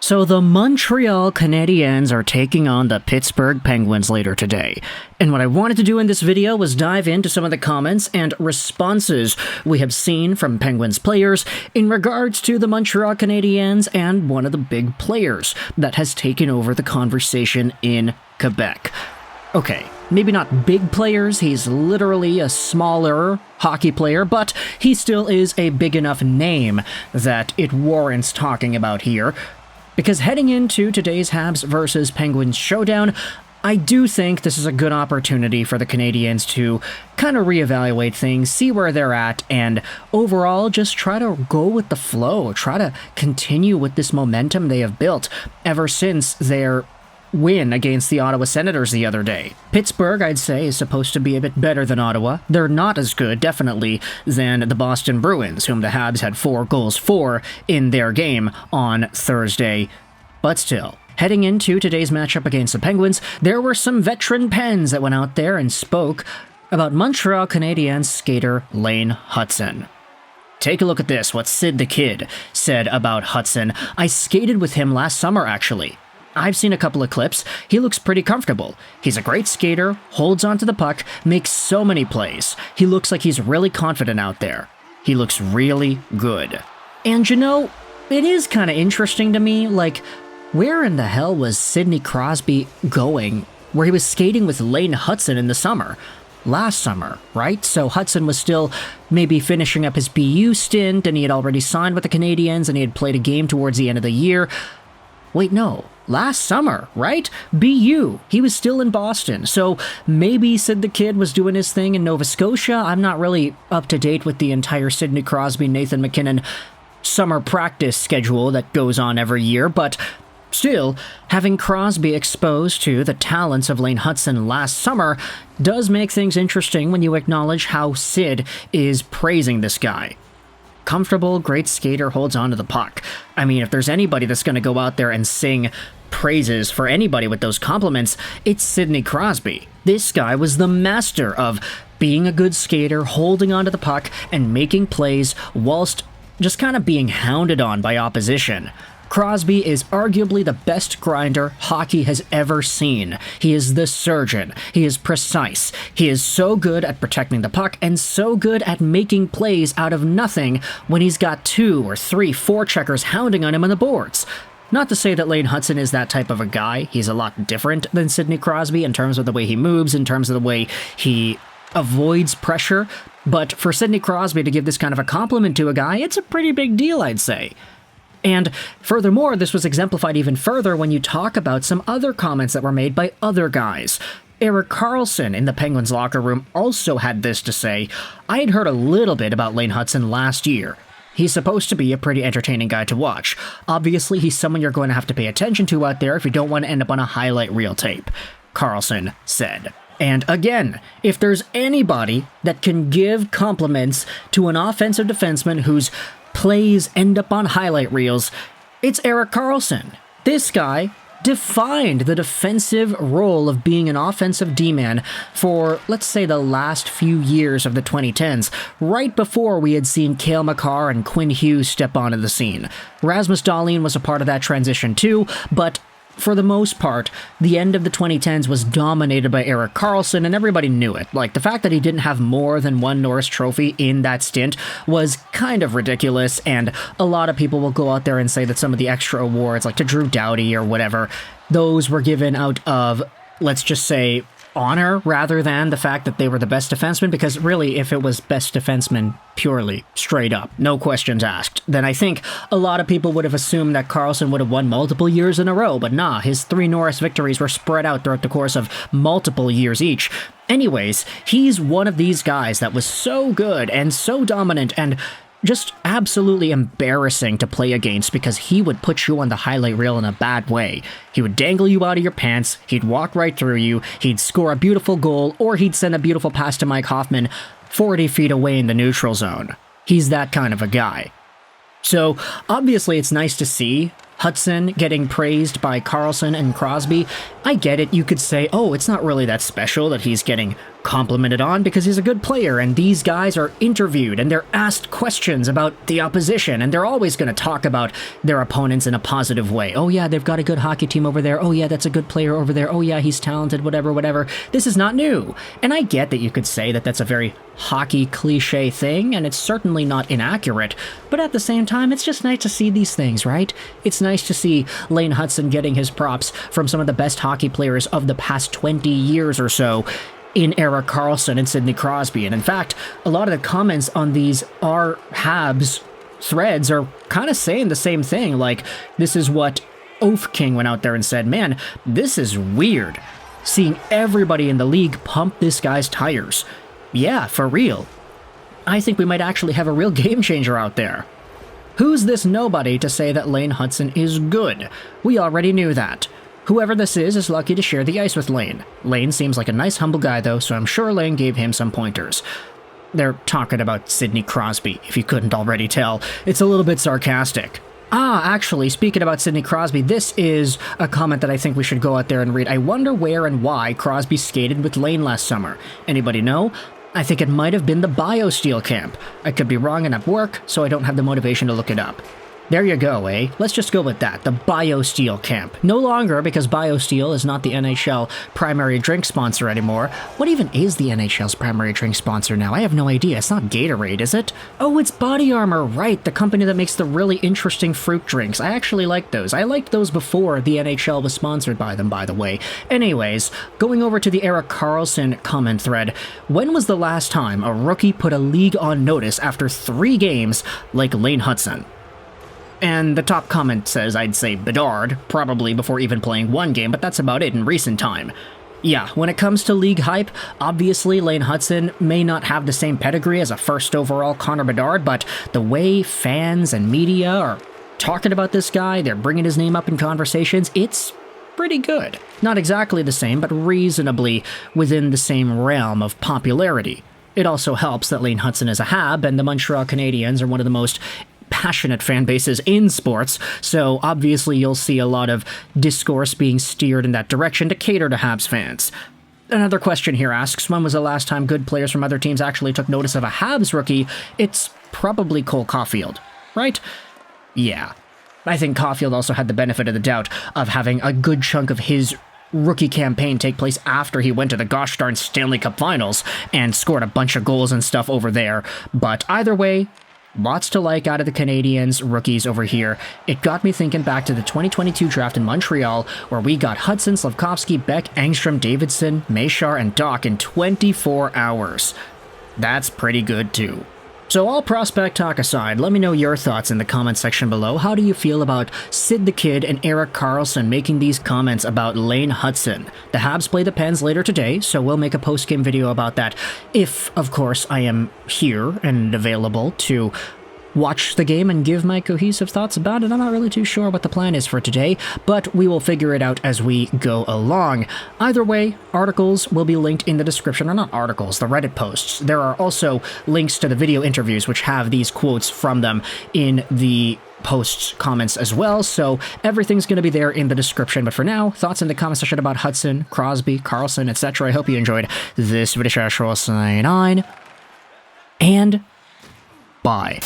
So the Montreal Canadiens are taking on the Pittsburgh Penguins later today. And what I wanted to do in this video was dive into some of the comments and responses we have seen from Penguins players in regards to the Montreal Canadiens and one of the big players that has taken over the conversation in Quebec. Okay, maybe not big players, he's literally a smaller hockey player, but he still is a big enough name that it warrants talking about here. Because heading into today's Habs versus Penguins showdown, I do think this is a good opportunity for the Canadiens to kind of reevaluate things, see where they're at, and overall just try to go with the flow, try to continue with this momentum they have built ever since their win against the Ottawa Senators the other day. Pittsburgh, I'd say, is supposed to be a bit better than Ottawa. They're not as good, definitely, than the Boston Bruins, whom the Habs had 4 goals for in their game on Thursday. But still, heading into today's matchup against the Penguins, there were some veteran Pens that went out there and spoke about Montreal Canadiens skater Lane Hutson. Take a look at this, what Sid the Kid said about Hutson. I skated with him last summer, actually. I've seen a couple of clips. He looks pretty comfortable. He's a great skater, holds onto the puck, makes so many plays. He looks like he's really confident out there. He looks really good. And you know, it is kind of interesting to me, like, where in the hell was Sidney Crosby going where he was skating with Lane Hutson in the summer? Last summer, right? So Hutson was still maybe finishing up his BU stint, and he had already signed with the Canadiens, and he had played a game towards the end of the year. Wait, no. Last summer, right? BU. He was still in Boston. So maybe Sid the Kid was doing his thing in Nova Scotia. I'm not really up to date with the entire Sidney Crosby, Nathan MacKinnon summer practice schedule that goes on every year, but still, having Crosby exposed to the talents of Lane Hutson last summer does make things interesting when you acknowledge how Sid is praising this guy. Comfortable, great skater, holds on to the puck. I mean, if there's anybody that's going to go out there and sing praises for anybody with those compliments, it's Sidney Crosby. This guy was the master of being a good skater, holding onto the puck, and making plays whilst just kind of being hounded on by opposition. Crosby is arguably the best grinder hockey has ever seen. He is the surgeon. He is precise. He is so good at protecting the puck and so good at making plays out of nothing when he's got 2 or 3 forecheckers hounding on him on the boards. Not to say that Lane Hutson is that type of a guy. He's a lot different than Sidney Crosby in terms of the way he moves, in terms of the way he avoids pressure. But for Sidney Crosby to give this kind of a compliment to a guy, it's a pretty big deal, I'd say. And furthermore, this was exemplified even further when you talk about some other comments that were made by other guys. Erik Karlsson in the Penguins locker room also had this to say. I had heard a little bit about Lane Hutson last year. He's supposed to be a pretty entertaining guy to watch. Obviously, he's someone you're going to have to pay attention to out there if you don't want to end up on a highlight reel tape, Karlsson said. And again, if there's anybody that can give compliments to an offensive defenseman whose plays end up on highlight reels, it's Erik Karlsson. This guy defined the defensive role of being an offensive D-man for, let's say, the last few years of the 2010s, right before we had seen Cale Makar and Quinn Hughes step onto the scene. Rasmus Dahlin was a part of that transition too, but for the most part, the end of the 2010s was dominated by Erik Karlsson, and everybody knew it. Like, the fact that he didn't have more than 1 Norris Trophy in that stint was kind of ridiculous, and a lot of people will go out there and say that some of the extra awards, like to Drew Doughty or whatever, those were given out of, let's just say, honor rather than the fact that they were the best defenseman, because really, if it was best defenseman purely, straight up, no questions asked, then I think a lot of people would have assumed that Karlsson would have won multiple years in a row, but nah, his 3 Norris victories were spread out throughout the course of multiple years each. Anyways, he's one of these guys that was so good and so dominant and just absolutely embarrassing to play against because he would put you on the highlight reel in a bad way. He would dangle you out of your pants, he'd walk right through you, he'd score a beautiful goal, or he'd send a beautiful pass to Mike Hoffman 40 feet away in the neutral zone. He's that kind of a guy. So, obviously it's nice to see Hutson getting praised by Karlsson and Crosby. I get it, you could say, oh, it's not really that special that he's getting complimented on because he's a good player, and these guys are interviewed and they're asked questions about the opposition, and they're always going to talk about their opponents in a positive way. Oh yeah, they've got a good hockey team over there. Oh yeah, that's a good player over there. Oh yeah, he's talented, whatever, whatever. This is not new. And I get that you could say that that's a very hockey cliche thing, and it's certainly not inaccurate, but at the same time, it's just nice to see these things, right? It's nice to see Lane Hutson getting his props from some of the best hockey players of the past 20 years or so, in Erik Karlsson and Sidney Crosby. And in fact, a lot of the comments on these Habs threads are kind of saying the same thing. Like, this is what Oaf King went out there and said, man, this is weird, seeing everybody in the league pump this guy's tires. Yeah, for real. I think we might actually have a real game changer out there. Who's this nobody to say that Lane Hutson is good? We already knew that. Whoever this is lucky to share the ice with Lane. Lane seems like a nice, humble guy, though, so I'm sure Lane gave him some pointers. They're talking about Sidney Crosby, if you couldn't already tell. It's a little bit sarcastic. Actually, speaking about Sidney Crosby, this is a comment that I think we should go out there and read. I wonder where and why Crosby skated with Lane last summer. Anybody know? I think it might have been the BioSteel camp. I could be wrong and at work, so I don't have the motivation to look it up. There you go, eh? Let's just go with that, the BioSteel camp. No longer, because BioSteel is not the NHL primary drink sponsor anymore. What even is the NHL's primary drink sponsor now? I have no idea. It's not Gatorade, is it? Oh, it's Body Armor, right, the company that makes the really interesting fruit drinks. I actually like those. I liked those before the NHL was sponsored by them, by the way. Anyways, going over to the Erik Karlsson comment thread, when was the last time a rookie put a league on notice after 3 games like Lane Hutson? And the top comment says I'd say Bedard, probably before even playing 1 game, but that's about it in recent time. Yeah, when it comes to league hype, obviously Lane Hutson may not have the same pedigree as a first overall Connor Bedard, but the way fans and media are talking about this guy, they're bringing his name up in conversations, it's pretty good. Not exactly the same, but reasonably within the same realm of popularity. It also helps that Lane Hutson is a Hab, and the Montreal Canadiens are one of the most passionate fan bases in sports, so obviously you'll see a lot of discourse being steered in that direction to cater to Habs fans. Another question here asks, when was the last time good players from other teams actually took notice of a Habs rookie? It's probably Cole Caulfield, right? Yeah. I think Caulfield also had the benefit of the doubt of having a good chunk of his rookie campaign take place after he went to the gosh darn Stanley Cup Finals and scored a bunch of goals and stuff over there, but either way, lots to like out of the Canadiens rookies over here. It got me thinking back to the 2022 draft in Montreal, where we got Hudson, Slafkovsky, Beck, Engstrom, Davidson, Machar, and Doc in 24 hours. That's pretty good too. So all prospect talk aside, let me know your thoughts in the comment section below. How do you feel about Sid the Kid and Erik Karlsson making these comments about Lane Hutson? The Habs play the Pens later today, so we'll make a post-game video about that if, of course, I am here and available to watch the game and give my cohesive thoughts about it. I'm not really too sure what the plan is for today, but we will figure it out as we go along. Either way, articles will be linked in the description, or not articles, the Reddit posts. There are also links to the video interviews which have these quotes from them in the posts comments as well, so everything's going to be there in the description. But for now, thoughts in the comment section about Hutson, Crosby, Karlsson, etc. I hope you enjoyed this video. Sign on, and bye.